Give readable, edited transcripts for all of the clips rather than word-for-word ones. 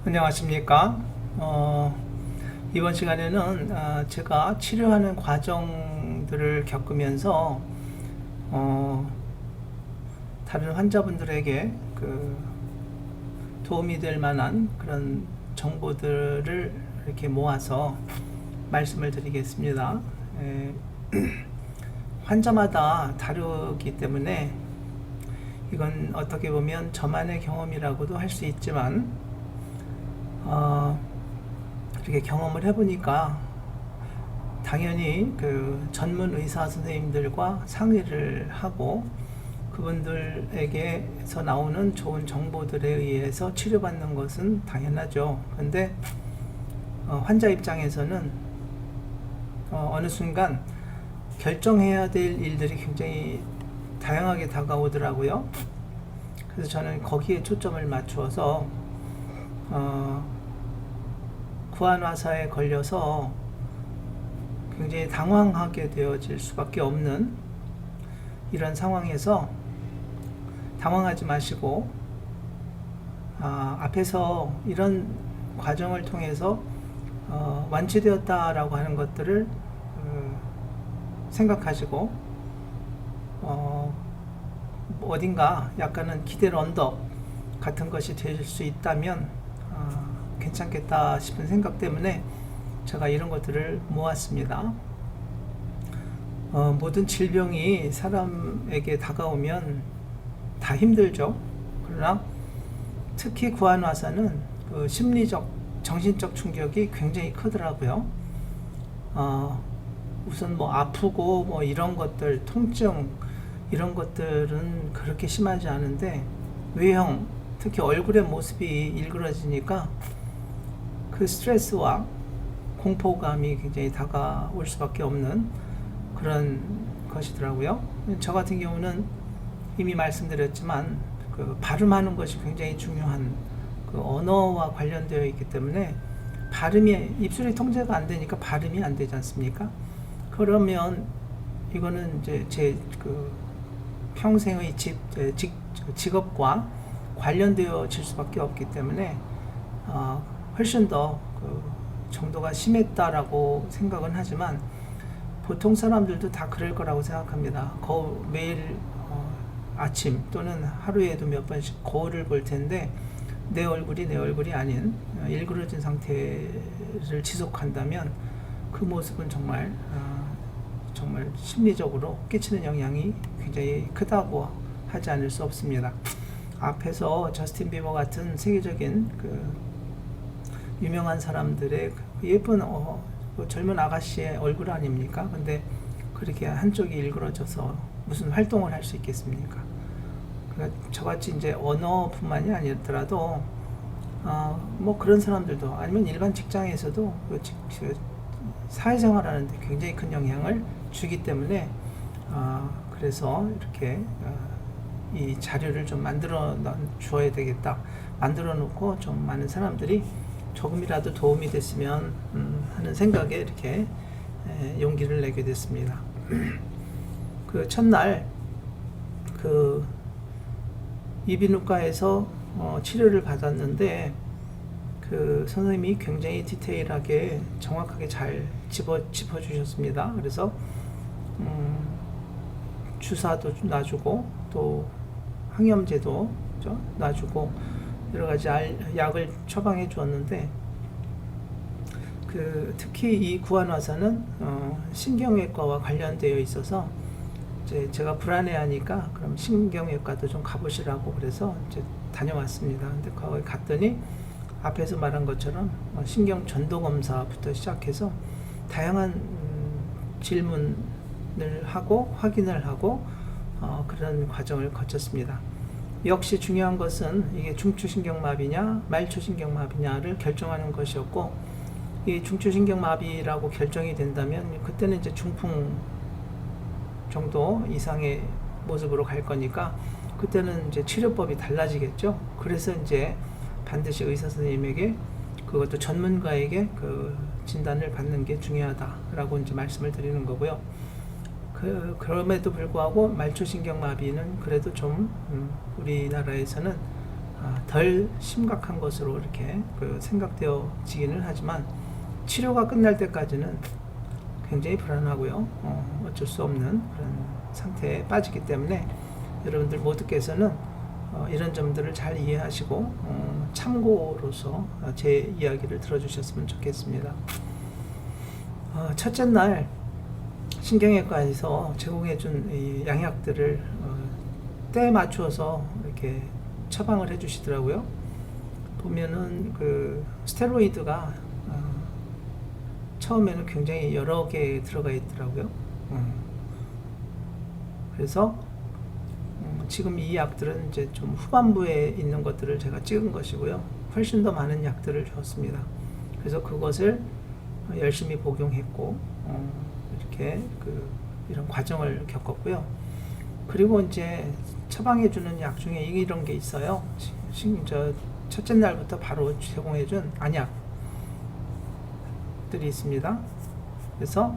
안녕하십니까. 이번 시간에는 제가 치료하는 과정들을 겪으면서 다른 환자분들에게 도움이 될 만한 그런 정보들을 이렇게 모아서 말씀을 드리겠습니다. 환자마다 다르기 때문에 이건 어떻게 보면 저만의 경험이라고도 할 수 있지만 이렇게 경험을 해보니까 당연히 전문 의사 선생님들과 상의를 하고 그분들에게서 나오는 좋은 정보들에 의해서 치료받는 것은 당연하죠. 근데 환자 입장에서는 어느 순간 결정해야 될 일들이 굉장히 다양하게 다가오더라고요. 그래서 저는 거기에 초점을 맞추어서 구안화사에 걸려서 굉장히 당황하게 되어질 수밖에 없는 이런 상황에서 당황하지 마시고 앞에서 이런 과정을 통해서 완치되었다라고 하는 것들을 생각하시고 어딘가 약간은 기대를 언덕 같은 것이 될 수 있다면 괜찮겠다 싶은 생각 때문에 제가 이런 것들을 모았습니다. 모든 질병이 사람에게 다가오면 다 힘들죠. 그러나 특히 구안화사는 심리적, 정신적 충격이 굉장히 크더라고요. 우선 아프고 이런 것들, 통증 이런 것들은 그렇게 심하지 않은데 외형, 특히 얼굴의 모습이 일그러지니까 그 스트레스와 공포감이 굉장히 다가올 수밖에 없는 그런 것이더라고요. 저 같은 경우는 이미 말씀드렸지만 발음하는 것이 굉장히 중요한 언어와 관련되어 있기 때문에 발음이 입술이 통제가 안 되니까 발음이 안 되지 않습니까? 그러면 이거는 이제 제 평생의 직업과 관련되어질 수밖에 없기 때문에 훨씬 더 정도가 심했다라고 생각은 하지만 보통 사람들도 다 그럴 거라고 생각합니다. 매일 아침 또는 하루에도 몇 번씩 거울을 볼 텐데 내 얼굴이 아닌 일그러진 상태를 지속한다면 그 모습은 정말 심리적으로 끼치는 영향이 굉장히 크다고 하지 않을 수 없습니다. 앞에서 저스틴 비버 같은 세계적인 유명한 사람들의 예쁜 젊은 아가씨의 얼굴 아닙니까? 근데 그렇게 한쪽이 일그러져서 무슨 활동을 할 수 있겠습니까? 그러니까 저같이 이제 언어뿐만이 아니더라도 그런 사람들도 아니면 일반 직장에서도 사회생활하는데 굉장히 큰 영향을 주기 때문에 그래서 이렇게 이 자료를 좀 만들어 주어야 되겠다. 만들어 놓고 좀 많은 사람들이 조금이라도 도움이 됐으면 하는 생각에 이렇게 용기를 내게 됐습니다. 첫날 이비인후과에서 치료를 받았는데 선생님이 굉장히 디테일하게 정확하게 잘 짚어주셨습니다. 그래서 주사도 놔주고 또 항염제도 놔주고 여러 가지 약을 처방해 주었는데 특히 이 구안화사는 신경외과와 관련되어 있어서 제가 불안해하니까 그럼 신경외과도 좀 가보시라고 그래서 다녀왔습니다. 근데 거기 갔더니 앞에서 말한 것처럼 신경 전도 검사부터 시작해서 다양한 질문을 하고 확인을 하고 그런 과정을 거쳤습니다. 역시 중요한 것은 이게 중추신경마비냐 말초신경마비냐를 결정하는 것이었고 이 중추신경마비라고 결정이 된다면 그때는 이제 중풍 정도 이상의 모습으로 갈 거니까 그때는 이제 치료법이 달라지겠죠. 그래서 이제 반드시 의사 선생님에게 그것도 전문가에게 진단을 받는 게 중요하다라고 이제 말씀을 드리는 거고요. 그럼에도 불구하고 말초신경마비는 그래도 좀 우리나라에서는 덜 심각한 것으로 이렇게 생각되어지기는 하지만 치료가 끝날 때까지는 굉장히 불안하고요. 어쩔 수 없는 그런 상태에 빠지기 때문에 여러분들 모두께서는 이런 점들을 잘 이해하시고 참고로서 제 이야기를 들어주셨으면 좋겠습니다. 첫째 날 신경외과에서 제공해준 이 양약들을 때에 맞추어서 이렇게 처방을 해주시더라고요. 보면은 그 스테로이드가 처음에는 굉장히 여러 개 들어가 있더라고요. 그래서 지금 이 약들은 이제 좀 후반부에 있는 것들을 제가 찍은 것이고요. 훨씬 더 많은 약들을 줬습니다. 그래서 그것을 열심히 복용했고 이렇게 이런 과정을 겪었고요. 그리고 이제 처방해주는 약 중에 이런 게 있어요. 첫째 날부터 바로 제공해준 안약들이 있습니다. 그래서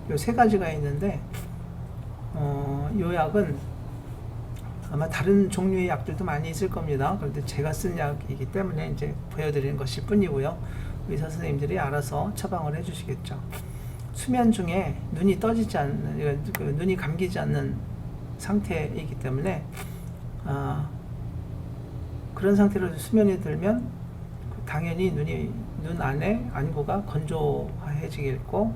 이 세 가지가 있는데 이 약은 아마 다른 종류의 약들도 많이 있을 겁니다. 그런데 제가 쓴 약이기 때문에 이제 보여드리는 것일 뿐이고요. 의사 선생님들이 알아서 처방을 해주시겠죠. 수면 중에 눈이 떠지지 않는, 눈이 감기지 않는 상태이기 때문에 그런 상태로 수면에 들면 당연히 눈 안에 안구가 건조해지겠고,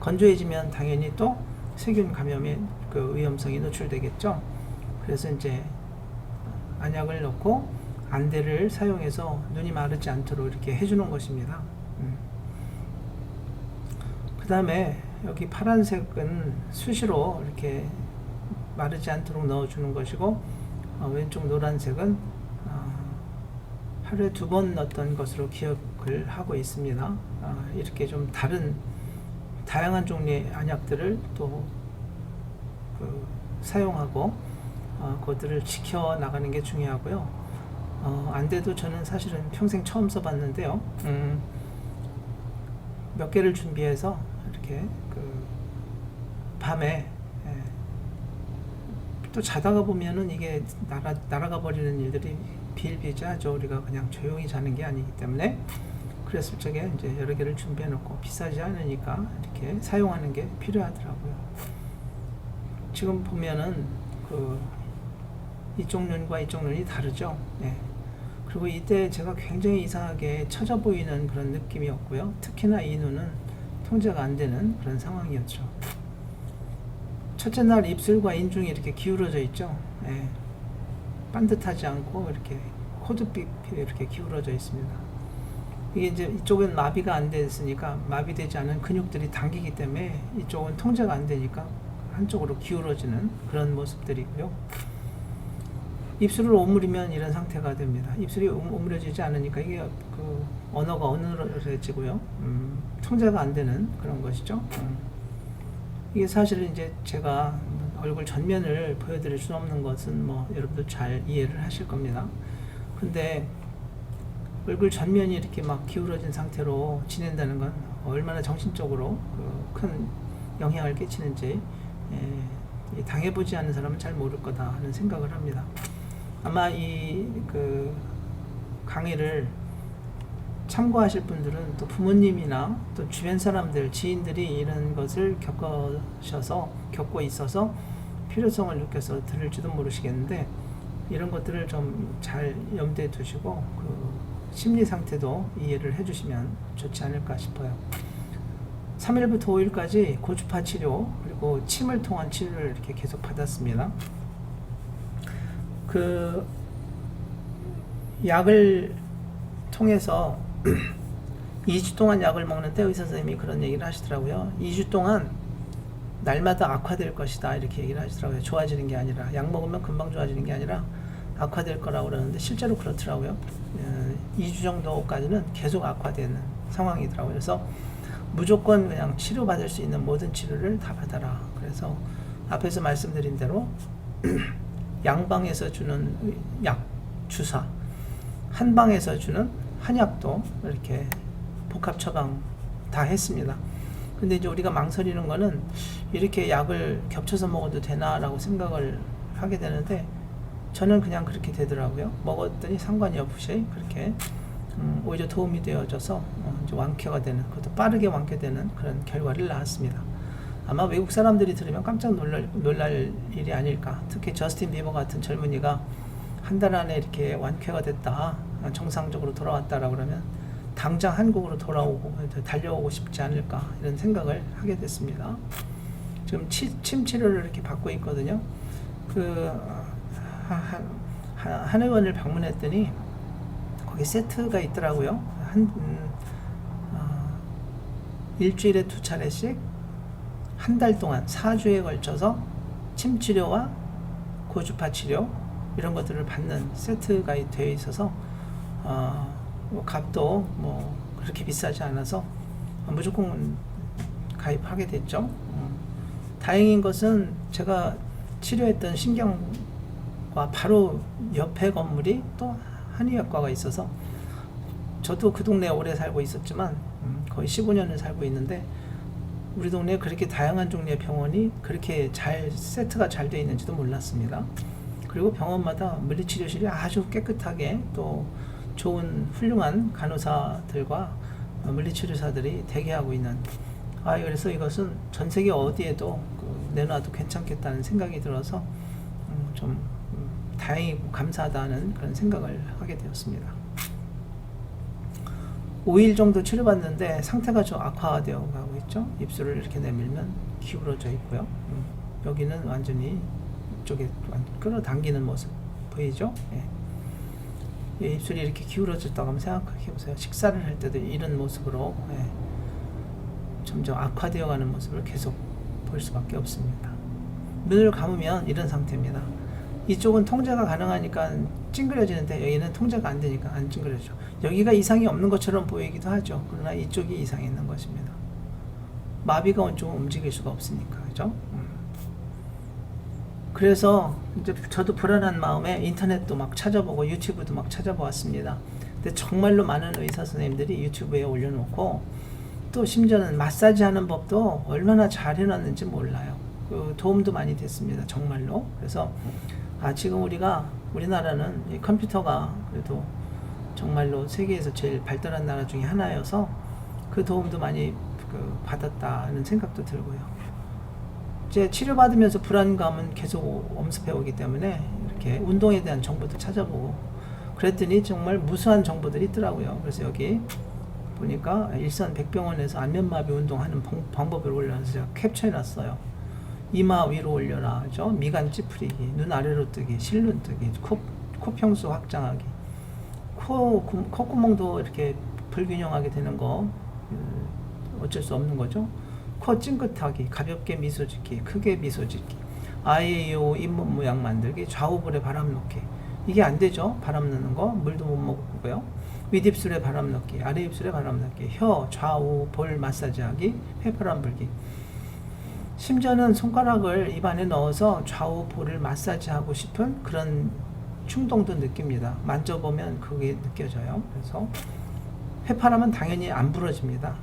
건조해지면 당연히 또 세균 감염의 위험성이 노출되겠죠. 그래서 이제 안약을 넣고 안대를 사용해서 눈이 마르지 않도록 이렇게 해주는 것입니다. 그 다음에 여기 파란색은 수시로 이렇게 마르지 않도록 넣어주는 것이고, 왼쪽 노란색은 하루에 2번 넣었던 것으로 기억을 하고 있습니다. 이렇게 좀 다양한 종류의 안약들을 또 사용하고 그것들을 지켜나가는 게 중요하고요. 안대도 저는 사실은 평생 처음 써봤는데요. 몇 개를 준비해서 이렇게 밤에 또 자다가 보면은 이게 날아가 버리는 일들이 비일비재하죠. 우리가 그냥 조용히 자는 게 아니기 때문에. 그랬을 적에 이제 여러 개를 준비해 놓고, 비싸지 않으니까 이렇게 사용하는 게 필요하더라고요. 지금 보면은 이쪽 눈과 이쪽 눈이 다르죠. 네. 그리고 이때 제가 굉장히 이상하게 처져 보이는 그런 느낌이었고요. 특히나 이 눈은 통제가 안 되는 그런 상황이었죠. 첫째 날 입술과 인중이 이렇게 기울어져 있죠. 네. 반듯하지 않고 이렇게 코드빛이 이렇게 기울어져 있습니다. 이게 이제 이쪽은 마비가 안 됐으니까, 마비되지 않은 근육들이 당기기 때문에 이쪽은 통제가 안 되니까 한쪽으로 기울어지는 그런 모습들이고요. 입술을 오므리면 이런 상태가 됩니다. 입술이 오므려지지 않으니까 이게 언어가 어눌해지고요. 통제가 안 되는 그런 것이죠. 이게 사실은 이제 제가 얼굴 전면을 보여드릴 수 없는 것은 여러분들 잘 이해를 하실 겁니다. 근데 얼굴 전면이 이렇게 막 기울어진 상태로 지낸다는 건 얼마나 정신적으로 큰 영향을 끼치는지 당해보지 않는 사람은 잘 모를 거다 하는 생각을 합니다. 아마 이 강의를 참고하실 분들은 또 부모님이나 또 주변 사람들, 지인들이 이런 것을 겪고 있어서 필요성을 느껴서 들을지도 모르시겠는데, 이런 것들을 좀 잘 염두에 두시고 심리 상태도 이해를 해주시면 좋지 않을까 싶어요. 3일부터 5일까지 고주파 치료, 그리고 침을 통한 치료를 이렇게 계속 받았습니다. 약을 통해서 2주 동안 약을 먹는데 의사 선생님이 그런 얘기를 하시더라고요. 2주 동안 날마다 악화될 것이다, 이렇게 얘기를 하시더라고요. 좋아지는 게 아니라, 약 먹으면 금방 좋아지는 게 아니라 악화될 거라고 그러는데 실제로 그렇더라고요. 2주 정도까지는 계속 악화되는 상황이더라고요. 그래서 무조건 그냥 치료받을 수 있는 모든 치료를 다 받아라. 그래서 앞에서 말씀드린 대로 양방에서 주는 약, 주사, 한방에서 주는 한약도 이렇게 복합 처방 다 했습니다. 근데 이제 우리가 망설이는 거는 이렇게 약을 겹쳐서 먹어도 되나라고 생각을 하게 되는데, 저는 그냥 그렇게 되더라고요. 먹었더니 상관이 없이 그렇게 오히려 도움이 되어져서 이제 완쾌가 되는, 그것도 빠르게 완쾌되는 그런 결과를 낳았습니다. 아마 외국 사람들이 들으면 깜짝 놀랄 일이 아닐까. 특히 저스틴 비버 같은 젊은이가 한 달 안에 이렇게 완쾌가 됐다, 정상적으로 돌아왔다라고 그러면 당장 한국으로 돌아오고 달려오고 싶지 않을까, 이런 생각을 하게 됐습니다. 지금 침 치료를 이렇게 받고 있거든요. 한의원을 방문했더니 거기 세트가 있더라고요. 일주일에 2차례씩 한 달 동안 4주에 걸쳐서 침 치료와 고주파 치료 이런 것들을 받는 세트가 되어 있어서 뭐 값도 뭐 그렇게 비싸지 않아서 무조건 가입하게 됐죠. 다행인 것은 제가 치료했던 신경과 바로 옆에 건물이 또 한의학과가 있어서, 저도 그 동네에 오래 살고 있었지만 거의 15년을 살고 있는데 우리 동네에 그렇게 다양한 종류의 병원이 그렇게 세트가 잘 되어 있는지도 몰랐습니다. 그리고 병원마다 물리치료실이 아주 깨끗하게, 또 좋은 훌륭한 간호사들과 물리치료사들이 대기하고 있는, 그래서 이것은 전 세계 어디에도 내놔도 괜찮겠다는 생각이 들어서 좀 다행이고 감사하다는 그런 생각을 하게 되었습니다. 5일 정도 치료받는데 상태가 좀 악화되어 가고 있죠. 입술을 이렇게 내밀면 기울어져 있고요. 여기는 완전히 이쪽에 끌어당기는 모습 보이죠? 예. 입술이 이렇게 기울어졌다고 한번 생각해 보세요. 식사를 할 때도 이런 모습으로 점점 악화되어 가는 모습을 계속 볼 수밖에 없습니다. 눈을 감으면 이런 상태입니다. 이쪽은 통제가 가능하니까 찡그려지는데 여기는 통제가 안 되니까 안 찡그려져. 여기가 이상이 없는 것처럼 보이기도 하죠. 그러나 이쪽이 이상이 있는 것입니다. 마비가 온쪽은 움직일 수가 없으니까, 그죠? 그래서 이제 저도 불안한 마음에 인터넷도 막 찾아보고 유튜브도 막 찾아보았습니다. 근데 정말로 많은 의사 선생님들이 유튜브에 올려놓고, 또 심지어는 마사지 하는 법도 얼마나 잘 해놨는지 몰라요. 도움도 많이 됐습니다. 정말로. 그래서 지금 우리나라는 이 컴퓨터가 그래도 정말로 세계에서 제일 발달한 나라 중에 하나여서 그 도움도 많이 받았다는 생각도 들고요. 이제 치료받으면서 불안감은 계속 엄습해 오기 때문에 이렇게 운동에 대한 정보도 찾아보고 그랬더니 정말 무수한 정보들이 있더라고요. 그래서 여기 보니까 일산백병원에서 안면마비 운동하는 방법을 올려서 제가 캡처해 놨어요. 이마 위로 올려라, 그죠? 미간 찌푸리기, 눈 아래로 뜨기, 실눈 뜨기, 코평수 확장하기, 콧구멍도 이렇게 불균형하게 되는 거 어쩔 수 없는 거죠. 코 찡긋하기, 가볍게 미소 짓기, 크게 미소 짓기, 아이오 잇몸 모양 만들기, 좌우볼에 바람 넣기. 이게 안 되죠. 바람 넣는 거 물도 못 먹고요. 윗입술에 바람 넣기, 아래 입술에 바람 넣기, 혀 좌우 볼 마사지하기, 휘파람 불기. 심지어는 손가락을 입안에 넣어서 좌우 볼을 마사지하고 싶은 그런 충동도 느낍니다. 만져보면 그게 느껴져요. 그래서 휘파람은 당연히 안 부러집니다.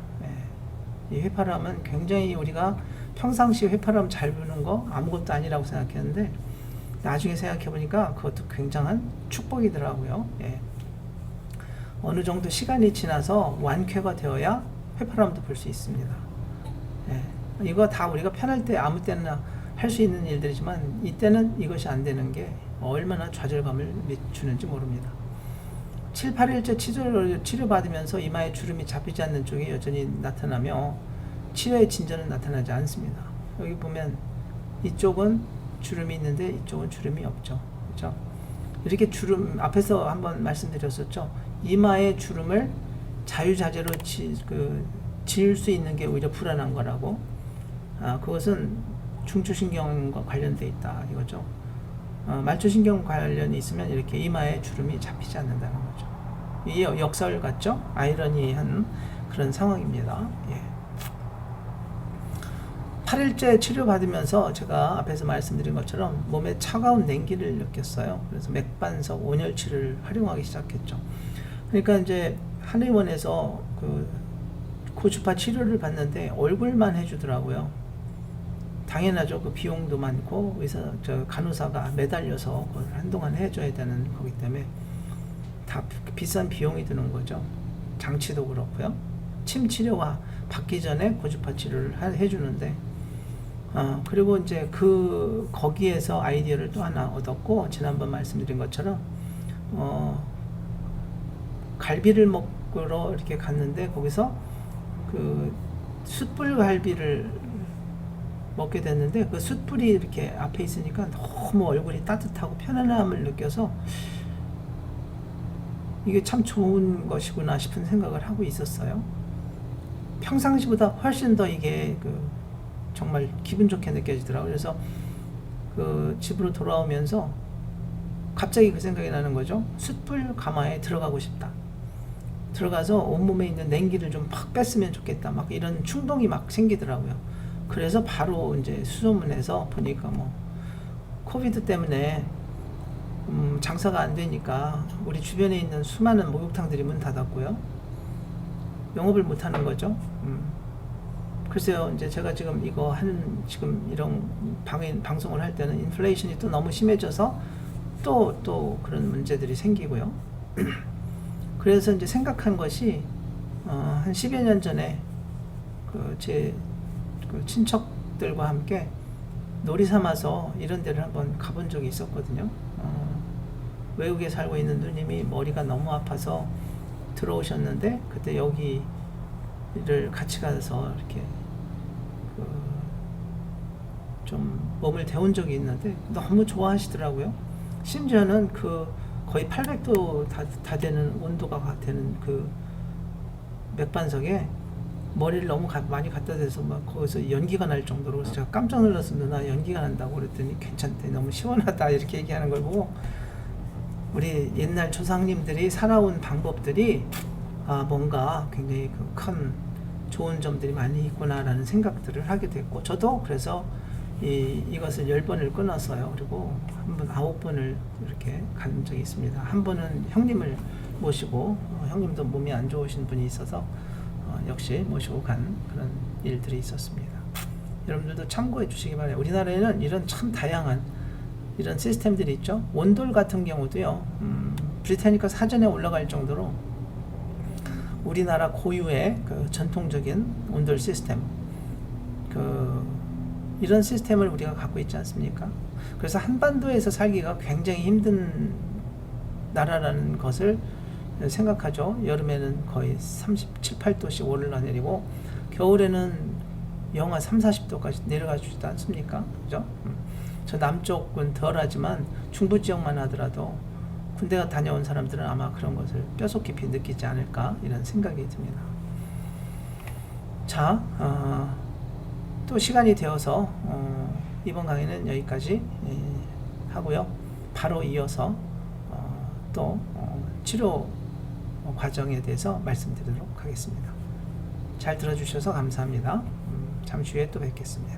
이 휘파람은 굉장히 우리가 평상시 휘파람 잘 부는 거 아무것도 아니라고 생각했는데 나중에 생각해 보니까 그것도 굉장한 축복이더라고요. 어느 정도 시간이 지나서 완쾌가 되어야 휘파람도 불 수 있습니다. 이거 다 우리가 편할 때 아무 때나 할 수 있는 일들이지만 이때는 이것이 안 되는 게 얼마나 좌절감을 주는지 모릅니다. 7, 8일째 치료받으면서 이마에 주름이 잡히지 않는 쪽이 여전히 나타나며 치료의 진전은 나타나지 않습니다. 여기 보면 이쪽은 주름이 있는데 이쪽은 주름이 없죠. 그렇죠? 이렇게 주름, 앞에서 한번 말씀드렸었죠. 이마의 주름을 자유자재로 지을 수 있는 게 오히려 불안한 거라고. 그것은 중추신경과 관련돼 있다 이거죠. 말초신경 관련이 있으면 이렇게 이마에 주름이 잡히지 않는다는 거죠. 이 역설 같죠? 아이러니한 그런 상황입니다. 8일째 치료받으면서 제가 앞에서 말씀드린 것처럼 몸에 차가운 냉기를 느꼈어요. 그래서 맥반석 온열치를 활용하기 시작했죠. 그러니까 이제 한의원에서 고주파 치료를 받는데 얼굴만 해주더라고요. 당연하죠. 그 비용도 많고 간호사가 매달려서 그걸 한동안 해줘야 되는 거기 때문에 다 비싼 비용이 드는 거죠. 장치도 그렇고요. 침 치료가 받기 전에 고주파 치료를 해주는데, 그리고 이제 거기에서 아이디어를 또 하나 얻었고, 지난번 말씀드린 것처럼, 갈비를 먹으러 이렇게 갔는데, 거기서 숯불 갈비를 먹게 됐는데, 그 숯불이 이렇게 앞에 있으니까 너무 얼굴이 따뜻하고 편안함을 느껴서, 이게 참 좋은 것이구나 싶은 생각을 하고 있었어요. 평상시보다 훨씬 더 이게 정말 기분 좋게 느껴지더라고요. 그래서 집으로 돌아오면서 갑자기 그 생각이 나는 거죠. 숯불 가마에 들어가고 싶다. 들어가서 온몸에 있는 냉기를 좀 팍 뺐으면 좋겠다. 막 이런 충동이 막 생기더라고요. 그래서 바로 이제 수소문해서 보니까 코비드 때문에 장사가 안 되니까 우리 주변에 있는 수많은 목욕탕들이 문 닫았고요. 영업을 못 하는 거죠. 글쎄요, 이제 제가 지금 지금 이런 방송을 할 때는 인플레이션이 또 너무 심해져서 또 그런 문제들이 생기고요. 그래서 이제 생각한 것이, 한 10여 년 전에 제 친척들과 함께 놀이 삼아서 이런 데를 한번 가본 적이 있었거든요. 외국에 살고 있는 누님이 머리가 너무 아파서 들어오셨는데, 그때 여기를 같이 가서 이렇게 좀 몸을 데운 적이 있는데 너무 좋아하시더라고요. 심지어는 거의 800도 다 되는 온도가 되는 맥반석에 머리를 너무 많이 갖다 대서 막 거기서 연기가 날 정도로, 그래서 제가 깜짝 놀라서 누나 연기가 난다고 그랬더니 괜찮대, 너무 시원하다 이렇게 얘기하는 걸 보고, 우리 옛날 조상님들이 살아온 방법들이 뭔가 굉장히 큰 좋은 점들이 많이 있구나라는 생각들을 하게 됐고, 저도 그래서 이것을 10번을 끊었어요. 그리고 한 번 9번을 이렇게 간 적이 있습니다. 한 번은 형님을 모시고, 형님도 몸이 안 좋으신 분이 있어서 역시 모시고 간 그런 일들이 있었습니다. 여러분들도 참고해 주시기 바랍니다. 우리나라에는 이런 참 다양한 이런 시스템들이 있죠. 온돌 같은 경우도요, 브리타니카 사전에 올라갈 정도로 우리나라 고유의 전통적인 온돌 시스템, 이런 시스템을 우리가 갖고 있지 않습니까? 그래서 한반도에서 살기가 굉장히 힘든 나라라는 것을 생각하죠. 여름에는 거의 37, 8도씩 오르내리고 겨울에는 영하 3, 40도까지 내려가지도 않습니까? 그죠? 저 남쪽은 덜하지만 중부 지역만 하더라도 군대가 다녀온 사람들은 아마 그런 것을 뼈속 깊이 느끼지 않을까, 이런 생각이 듭니다. 자, 또 시간이 되어서 이번 강의는 여기까지 하고요. 바로 이어서 또 치료 과정에 대해서 말씀드리도록 하겠습니다. 잘 들어주셔서 감사합니다. 잠시 후에 또 뵙겠습니다.